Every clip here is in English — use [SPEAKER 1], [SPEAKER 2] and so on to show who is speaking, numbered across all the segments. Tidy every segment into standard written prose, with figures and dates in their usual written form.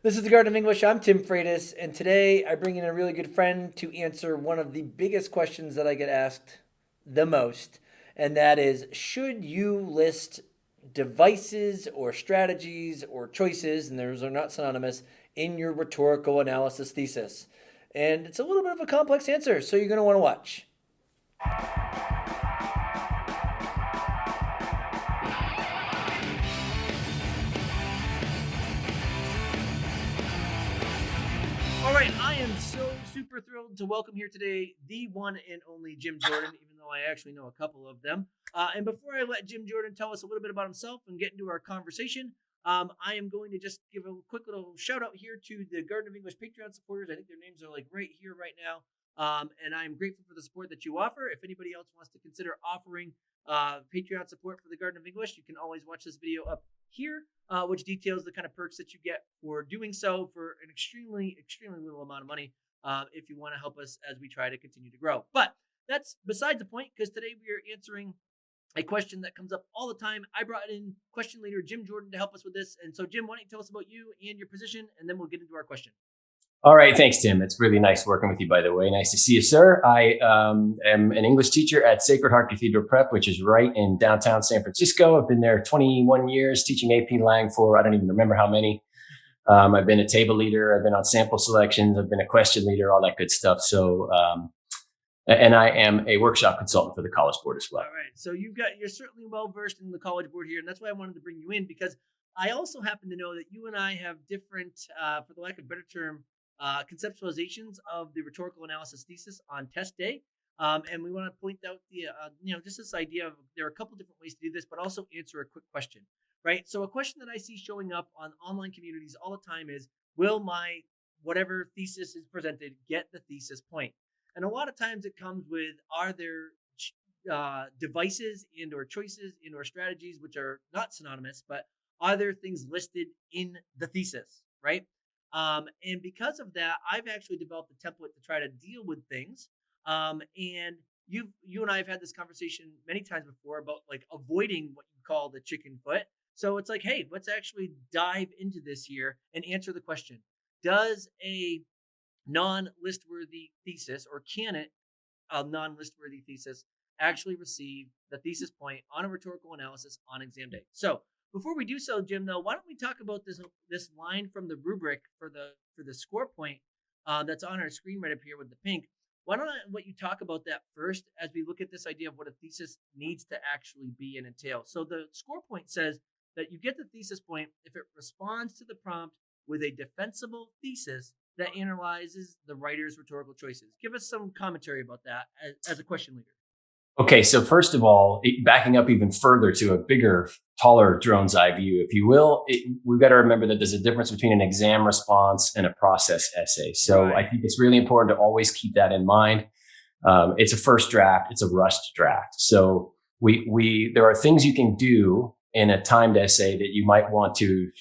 [SPEAKER 1] This is the Garden of English. I'm Tim Freitas, and today I bring in a really good friend to answer one of the biggest questions that I get asked the most, and that is, should you list devices or strategies or choices, and those are not synonymous, in your rhetorical analysis thesis? And it's a little bit of a complex answer, so you're going to want to watch. All right, I am so super thrilled to welcome here today the one and only Jim Jordan, even though I actually know a couple of them. And before I let Jim Jordan tell us a little bit about himself and get into our conversation, I am going to just give a quick little shout out here to the Garden of English Patreon supporters. I think their names are like right here, right now. And I'm grateful for the support that you offer. If anybody else wants to consider offering Patreon support for the Garden of English, you can always watch this video up here, which details the kind of perks that you get for doing so for an extremely little amount of money if you want to help us as we try to continue to grow. But that's besides the point, because today we are answering a question that comes up all the time. I brought in question leader Jim Jordan to help us with this. And so, Jim, why don't you tell us about you and your position, and then we'll get into our question.
[SPEAKER 2] All right. Thanks, Tim. It's really nice working with you, by the way. Nice to see you, sir. I am an English teacher at Sacred Heart Cathedral Prep, which is right in downtown San Francisco. I've been there 21 years teaching AP Lang for, I don't even remember how many. I've been a table leader. I've been on sample selections. I've been a question leader, all that good stuff. So, and I am a workshop consultant for the College Board as well.
[SPEAKER 1] All right. So you're certainly well-versed in the College Board here. And that's why I wanted to bring you in, because I also happen to know that you and I have different, for the lack of a better term, conceptualizations of the rhetorical analysis thesis on test day. And we want to point out the, just this idea of there are a couple different ways to do this, but also answer a quick question, right? So a question that I see showing up on online communities all the time is, will my whatever thesis is presented get the thesis point? And a lot of times it comes with, are there devices and or choices and or strategies, which are not synonymous, but are there things listed in the thesis, right? And because of that, I've actually developed a template to try to deal with things. And you and I have had this conversation many times before about like avoiding what you call the chicken foot. So it's like, hey, let's actually dive into this here and answer the question. Does a non-list worthy thesis, or can a non-list worthy thesis actually receive the thesis point on a rhetorical analysis on exam day? So before we do so, Jim, though, why don't we talk about this line from the rubric for the score point that's on our screen right up here with the pink? Why don't I let you talk about that first as we look at this idea of what a thesis needs to actually be and entail? So the score point says that you get the thesis point if it responds to the prompt with a defensible thesis that analyzes the writer's rhetorical choices. Give us some commentary about that as a question leader.
[SPEAKER 2] Okay, so first of all, backing up even further to a bigger, taller drone's eye view, if you will, we've got to remember that there's a difference between an exam response and a process essay. So right. I think it's really important to always keep that in mind. It's a first draft. It's a rushed draft. So there are things you can do in a timed essay that you might want to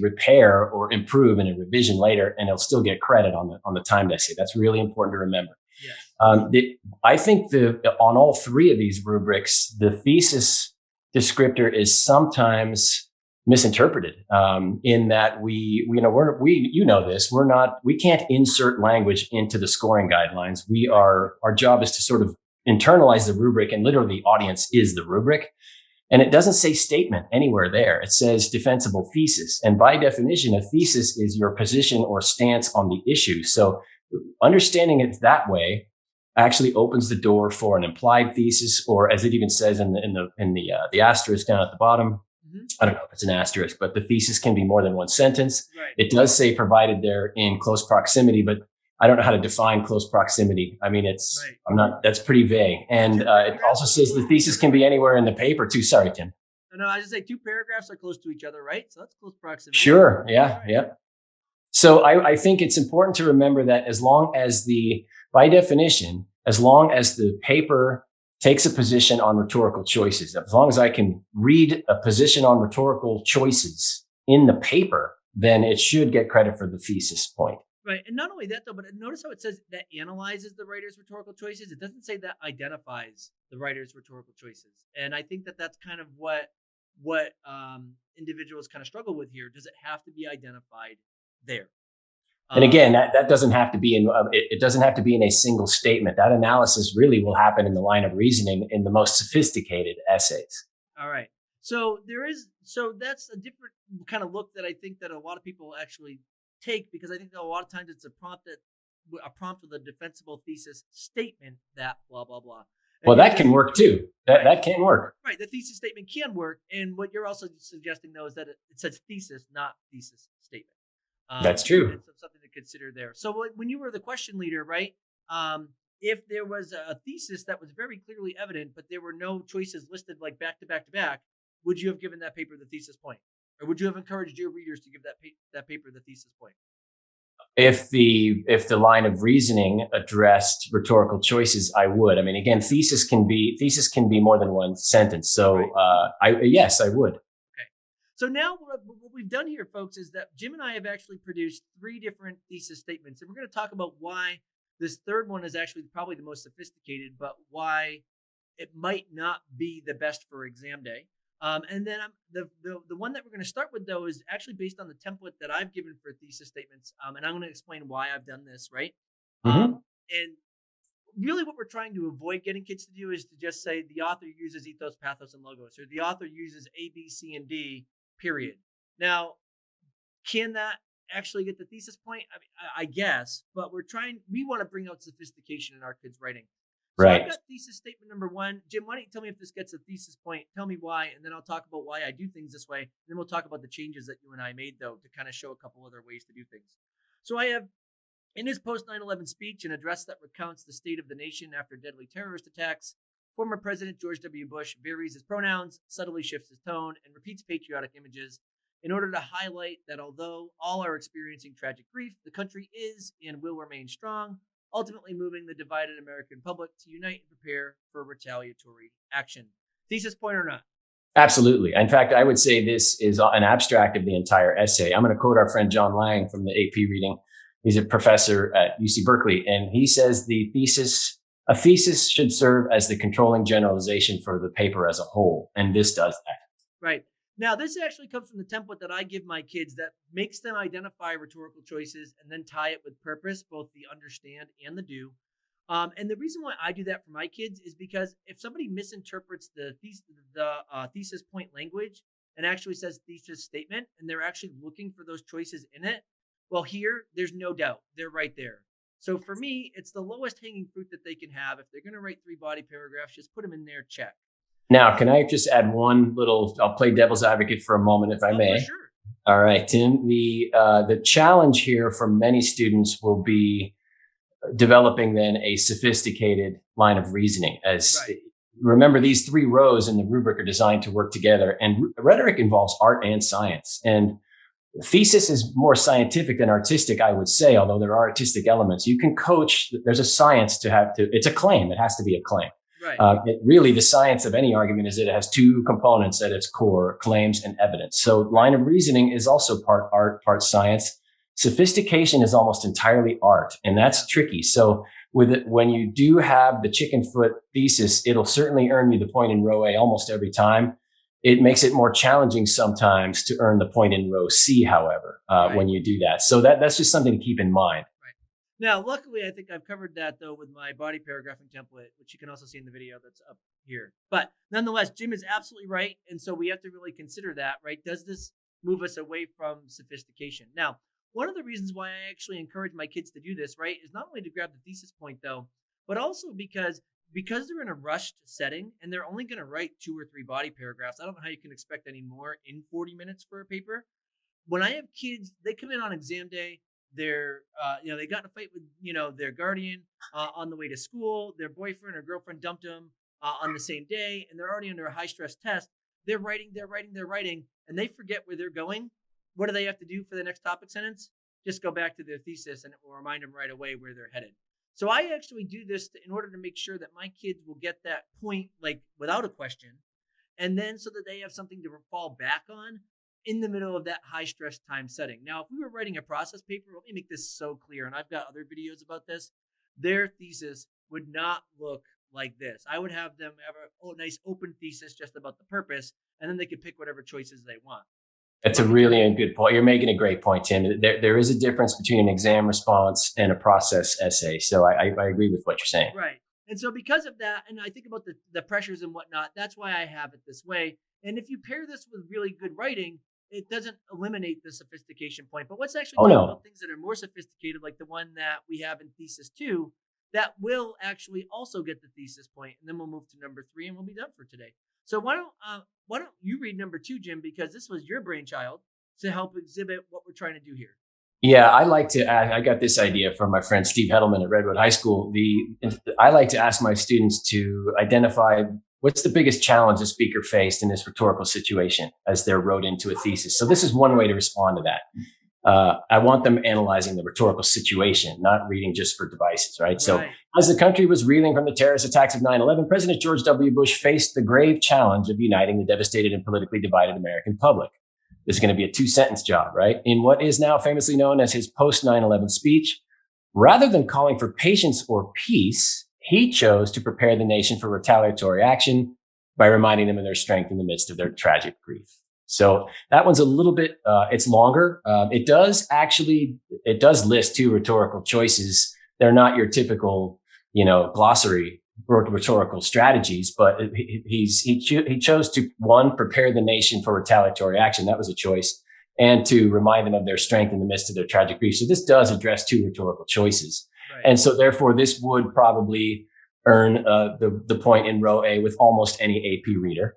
[SPEAKER 2] repair or improve in a revision later, and it'll still get credit on the timed essay. That's really important to remember. Yes. I think on all three of these rubrics, the thesis descriptor is sometimes misinterpreted in that we can't insert language into the scoring guidelines. Our job is to sort of internalize the rubric, and literally the audience is the rubric. And it doesn't say statement anywhere there. It says defensible thesis. And by definition, a thesis is your position or stance on the issue. So understanding it that way actually opens the door for an implied thesis, or as it even says in the asterisk down at the bottom. Mm-hmm. I don't know if it's an asterisk, but the thesis can be more than one sentence. Right. It does say provided there in close proximity, but I don't know how to define close proximity. I mean, that's pretty vague. And it also says the thesis can be anywhere in the paper too. Sorry, Tim.
[SPEAKER 1] No, I just say two paragraphs are close to each other, right? So that's close proximity.
[SPEAKER 2] Sure. Yeah. Right. Yeah. So I think it's important to remember that by definition, as long as the paper takes a position on rhetorical choices, as long as I can read a position on rhetorical choices in the paper, then it should get credit for the thesis point.
[SPEAKER 1] Right. And not only that, though, but notice how it says that analyzes the writer's rhetorical choices. It doesn't say that identifies the writer's rhetorical choices. And I think that that's kind of what what individuals kind of struggle with here. Does it have to be identified there?
[SPEAKER 2] And again, that doesn't have to be it doesn't have to be in a single statement. That analysis really will happen in the line of reasoning in the most sophisticated essays.
[SPEAKER 1] All right. So that's a different kind of look that I think that a lot of people actually take, because I think that a lot of times it's a prompt with a defensible thesis statement that blah blah blah.
[SPEAKER 2] Well, that can work too. That can work.
[SPEAKER 1] Right. The thesis statement can work. And what you're also suggesting, though, is that it says thesis, not thesis statement.
[SPEAKER 2] That's true.
[SPEAKER 1] It's something to consider there. So when you were the question leader, right? If there was a thesis that was very clearly evident, but there were no choices listed like back to back to back, would you have given that paper the thesis point? Or would you have encouraged your readers to give that paper the thesis point?
[SPEAKER 2] If the line of reasoning addressed rhetorical choices, I would. I mean, again, thesis can be more than one sentence. So
[SPEAKER 1] right.
[SPEAKER 2] Yes, I would.
[SPEAKER 1] Okay. So now what we've done here, folks, is that Jim and I have actually produced 3 different thesis statements, and we're going to talk about why this third one is actually probably the most sophisticated, but why it might not be the best for exam day. And then the one that we're going to start with, though, is actually based on the template that I've given for thesis statements. And I'm going to explain why I've done this, right?
[SPEAKER 2] Mm-hmm.
[SPEAKER 1] And really what we're trying to avoid getting kids to do is to just say the author uses ethos, pathos, and logos, or the author uses A, B, C, and D, period. Now, can that actually get the thesis point? I mean, I guess, but we want to bring out sophistication in our kids' writing. So
[SPEAKER 2] right.
[SPEAKER 1] I've got thesis statement number 1. Jim, why don't you tell me if this gets a thesis point? Tell me why, and then I'll talk about why I do things this way. And then we'll talk about the changes that you and I made, though, to kind of show a couple other ways to do things. So I have, in his post 9/11 speech, an address that recounts the state of the nation after deadly terrorist attacks, former President George W. Bush varies his pronouns, subtly shifts his tone, and repeats patriotic images in order to highlight that although all are experiencing tragic grief, the country is and will remain strong, ultimately moving the divided American public to unite and prepare for retaliatory action. Thesis point or not?
[SPEAKER 2] Absolutely. In fact, I would say this is an abstract of the entire essay. I'm going to quote our friend John Lang from the AP reading. He's a professor at UC Berkeley, and he says a thesis should serve as the controlling generalization for the paper as a whole, and this does that.
[SPEAKER 1] Right. Now, this actually comes from the template that I give my kids that makes them identify rhetorical choices and then tie it with purpose, both the understand and the do. And the reason why I do that for my kids is because if somebody misinterprets the thesis point language and actually says thesis statement, and they're actually looking for those choices in it, well, here, there's no doubt. They're right there. So for me, it's the lowest hanging fruit that they can have. If they're going to write 3 body paragraphs, just put them in there, check.
[SPEAKER 2] Now, can I just add one little, I'll play devil's advocate for a moment, if I may.
[SPEAKER 1] For sure.
[SPEAKER 2] All right, Tim. The challenge here for many students will be developing then a sophisticated line of reasoning. Remember, these 3 rows in the rubric are designed to work together, and rhetoric involves art and science. And thesis is more scientific than artistic, I would say, although there are artistic elements. You can coach, there's a science it's a claim. It has to be a claim.
[SPEAKER 1] Right.
[SPEAKER 2] Really, the science of any argument is that it has 2 components at its core: claims and evidence. So line of reasoning is also part art, part science. Sophistication is almost entirely art, and that's tricky. So with it, when you do have the chicken foot thesis, it'll certainly earn you the point in row A almost every time. It makes it more challenging sometimes to earn the point in row C, however, when you do that. So that's just something to keep in mind.
[SPEAKER 1] Now, luckily, I think I've covered that, though, with my body paragraphing template, which you can also see in the video that's up here. But nonetheless, Jim is absolutely right. And so we have to really consider that, right? Does this move us away from sophistication? Now, one of the reasons why I actually encourage my kids to do this, right, is not only to grab the thesis point, though, but also because they're in a rushed setting and they're only going to write 2 or 3 body paragraphs. I don't know how you can expect any more in 40 minutes for a paper. When I have kids, they come in on exam day. They're, they got in a fight with, their guardian on the way to school. Their boyfriend or girlfriend dumped them on the same day, and they're already under a high stress test. They're writing, and they forget where they're going. What do they have to do for the next topic sentence? Just go back to their thesis, and it will remind them right away where they're headed. So I actually do this in order to make sure that my kids will get that point, like, without a question, and then so that they have something to fall back on in the middle of that high stress time setting. Now, if we were writing a process paper, let me make this so clear, and I've got other videos about this, their thesis would not look like this. I would have them have a nice open thesis just about the purpose, and then they could pick whatever choices they want.
[SPEAKER 2] That's a really good point. You're making a great point, Tim. There is a difference between an exam response and a process essay. So I agree with what you're saying.
[SPEAKER 1] Right. And so because of that, and I think about the pressures and whatnot, that's why I have it this way. And if you pair this with really good writing, it doesn't eliminate the sophistication point. But let's actually talk about things that are more sophisticated, like the one that we have in thesis 2, that will actually also get the thesis point. And then we'll move to number 3 and we'll be done for today. So why don't you read number 2, Jim, because this was your brainchild to help exhibit what we're trying to do here.
[SPEAKER 2] Yeah, I got this idea from my friend Steve Hedelman at Redwood High School. I like to ask my students to identify what's the biggest challenge a speaker faced in this rhetorical situation as they're wrote into a thesis. So this is one way to respond to that. I want them analyzing the rhetorical situation, not reading just for devices, right? So as the country was reeling from the terrorist attacks of 9/11, President George W. Bush faced the grave challenge of uniting the devastated and politically divided American public. This is going to be a 2-sentence job, right? In what is now famously known as his post 9/11 speech, rather than calling for patience or peace, he chose to prepare the nation for retaliatory action by reminding them of their strength in the midst of their tragic grief. So that one's a little bit, it's longer. It does list 2 rhetorical choices. They're not your typical, glossary rhetorical strategies, but he chose to, 1, prepare the nation for retaliatory action. That was a choice. And to remind them of their strength in the midst of their tragic grief. So this does address 2 rhetorical choices. Right. And so therefore this would probably earn the point in row A with almost any AP reader.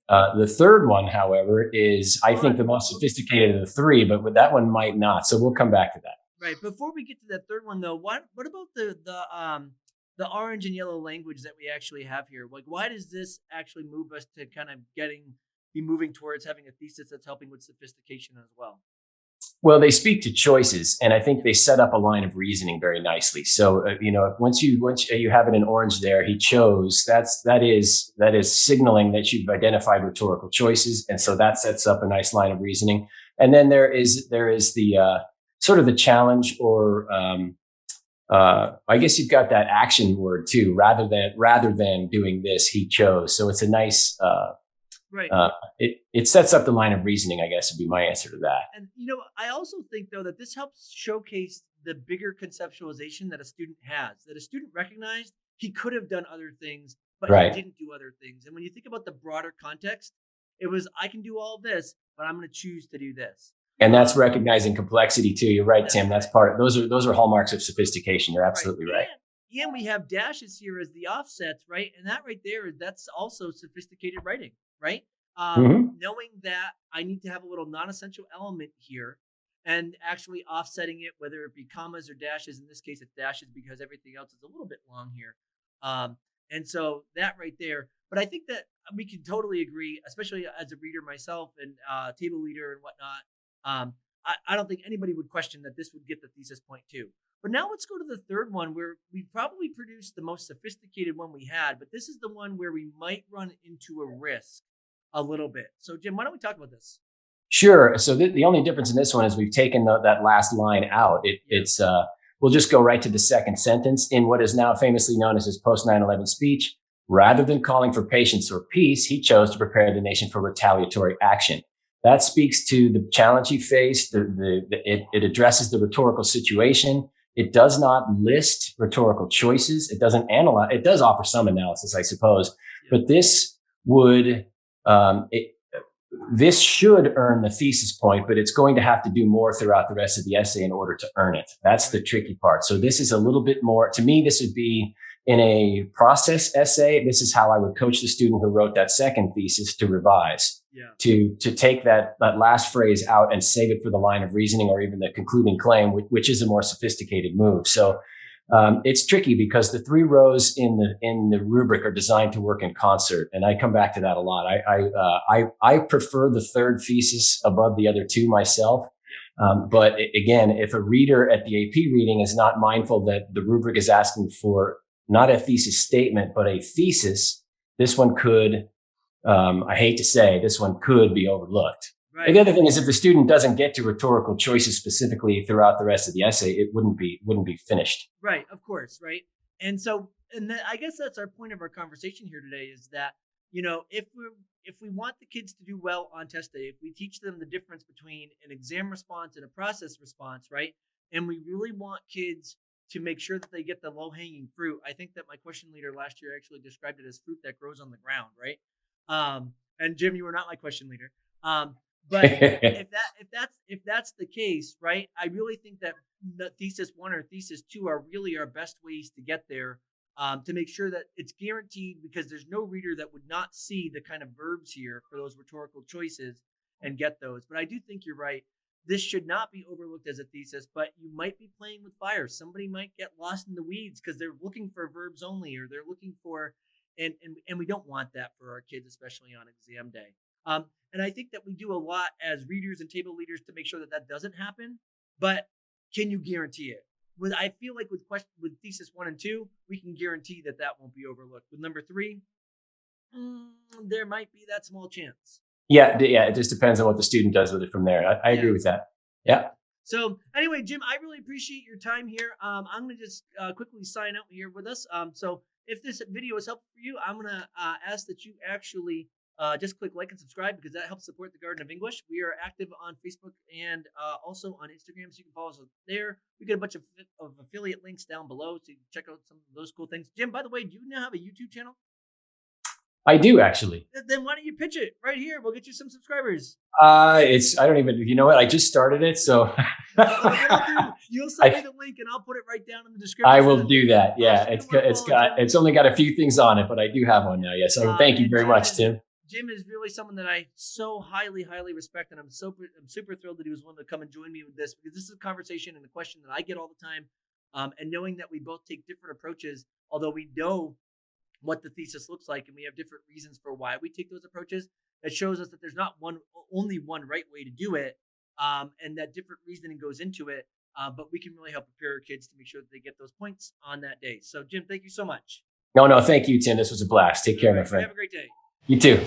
[SPEAKER 2] Right. The third one, however, is I think the most sophisticated of the 3, but that one might not. So we'll come back to that.
[SPEAKER 1] Right. Before we get to that third one though, what about the orange and yellow language that we actually have here? Like, why does this actually move us to kind of be moving towards having a thesis that's helping with sophistication as well?
[SPEAKER 2] Well, they speak to choices, and I think they set up a line of reasoning very nicely. So, once you have it in orange there, he chose. That is signaling that you've identified rhetorical choices, and so that sets up a nice line of reasoning. And then there is the sort of the challenge, or I guess you've got that action word too. Rather than doing this, he chose. So it's a nice. Right. It sets up the line of reasoning, I guess, would be my answer to that.
[SPEAKER 1] And, I also think, though, that this helps showcase the bigger conceptualization that a student has, that a student recognized he could have done other things, but he didn't do other things. And when you think about the broader context, it was, I can do all this, but I'm going to choose to do this.
[SPEAKER 2] And that's recognizing complexity too. You're right, Tim. That's those are hallmarks of sophistication. You're absolutely right.
[SPEAKER 1] And we have dashes here as the offsets, right? And that right there, that's also sophisticated writing, right? Knowing that I need to have a little non-essential element here and actually offsetting it, whether it be commas or dashes. In this case, it's dashes because everything else is a little bit long here. And so that right there. But I think that we can totally agree, especially as a reader myself and table leader and whatnot. I don't think anybody would question that this would get the thesis point too. But now let's go to the third one, where we probably produced the most sophisticated one we had, but this is the one where we might run into a risk a little bit. So Jim, why don't we talk about this?
[SPEAKER 2] Sure. So the only difference in this one is we've taken that last line out. It's we'll just go right to the second sentence. In what is now famously known as his post 9/11 speech, rather than calling for patience or peace, he chose to prepare the nation for retaliatory action. That speaks to the challenge he faced. It addresses the rhetorical situation. It does not list rhetorical choices. It doesn't analyze. It does offer some analysis, I suppose, but this would this should earn the thesis point, but it's going to have to do more throughout the rest of the essay in order to earn it. That's the tricky part. So this is a little bit more. To me, this would be in a process essay. This is how I would coach the student who wrote that second thesis to revise. To take that last phrase out and save it for the line of reasoning or even the concluding claim, which is a more sophisticated move. So it's tricky because the 3 rows in the rubric are designed to work in concert, and I come back to that a lot. I prefer the third thesis above the other 2 myself. But again, if a reader at the AP reading is not mindful that the rubric is asking for not a thesis statement but a thesis, this one could. I hate to say, this one could be overlooked. Right. And the other thing is, if the student doesn't get to rhetorical choices specifically throughout the rest of the essay, it wouldn't be finished.
[SPEAKER 1] Right, of course, right. And so, I guess that's our point of our conversation here today, is that if we want the kids to do well on test day, if we teach them the difference between an exam response and a process response, right? And we really want kids to make sure that they get the low-hanging fruit. I think that my question leader last year actually described it as fruit that grows on the ground, right? And Jim, you were not my question leader. But if that's the case, right? I really think that the thesis 1 or thesis 2 are really our best ways to get there, to make sure that it's guaranteed, because there's no reader that would not see the kind of verbs here for those rhetorical choices and get those. But I do think you're right. This should not be overlooked as a thesis, but you might be playing with fire. Somebody might get lost in the weeds because they're looking for verbs only, or they're looking for, and we don't want that for our kids, especially on exam day. And I think that we do a lot as readers and table leaders to make sure that that doesn't happen. But can you guarantee it? I feel like with thesis 1 and 2, we can guarantee that that won't be overlooked. With number 3, there might be that small chance.
[SPEAKER 2] Yeah. It just depends on what the student does with it from there. I agree with that. Yeah.
[SPEAKER 1] So anyway, Jim, I really appreciate your time here. I'm going to just quickly sign out here with us. So if this video is helpful for you, I'm going to ask that you actually just click like and subscribe, because that helps support the Garden of English. We are active on Facebook and also on Instagram, so you can follow us there. We get a bunch of affiliate links down below, so you can check out some of those cool things. Jim, by the way, do you now have a YouTube channel?
[SPEAKER 2] I do, actually.
[SPEAKER 1] Then why don't you pitch it right here? We'll get you some subscribers.
[SPEAKER 2] I don't even, you know what? I just started it, so.
[SPEAKER 1] You'll send me the link and I'll put it right down in the description.
[SPEAKER 2] I will do that. Yeah, it's only got a few things on it, but I do have one now. Yeah, so thank you very much, Tim.
[SPEAKER 1] Jim is really someone that I so highly respect, and I'm super thrilled that he was willing to come and join me with this, because this is a conversation and a question that I get all the time. And knowing that we both take different approaches, although we know what the thesis looks like and we have different reasons for why we take those approaches, that shows us that there's not only one right way to do it, and that different reasoning goes into it. But we can really help prepare our kids to make sure that they get those points on that day. So Jim, thank you so much.
[SPEAKER 2] No, thank you, Tim. This was a blast. Take care, my friend.
[SPEAKER 1] Have a great day.
[SPEAKER 2] You too.